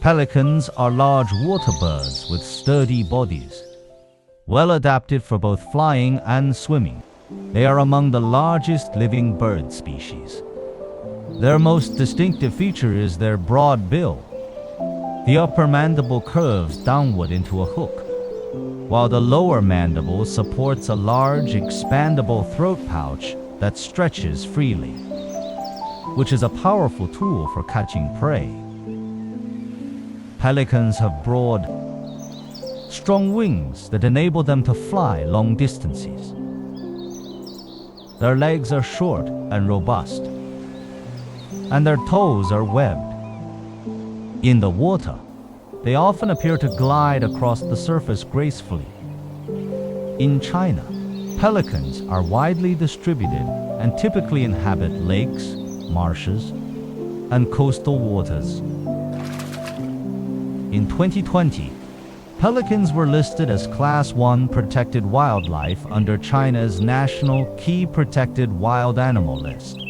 Pelicans are large water birds with sturdy bodies, well adapted for both flying and swimming. They are among the largest living bird species. Their most distinctive feature is their broad bill. The upper mandible curves downward into a hook, while the lower mandible supports a large, expandable throat pouch that stretches freely, which is a powerful tool for catching prey. Pelicans have broad, strong wings that enable them to fly long distances. Their legs are short and robust, and their toes are webbed. In the water, they often appear to glide across the surface gracefully. In China, pelicans are widely distributed and typically inhabit lakes, marshes, and coastal waters. In 2020, pelicans were listed as Class 1 protected wildlife under China's National Key Protected Wild Animal List.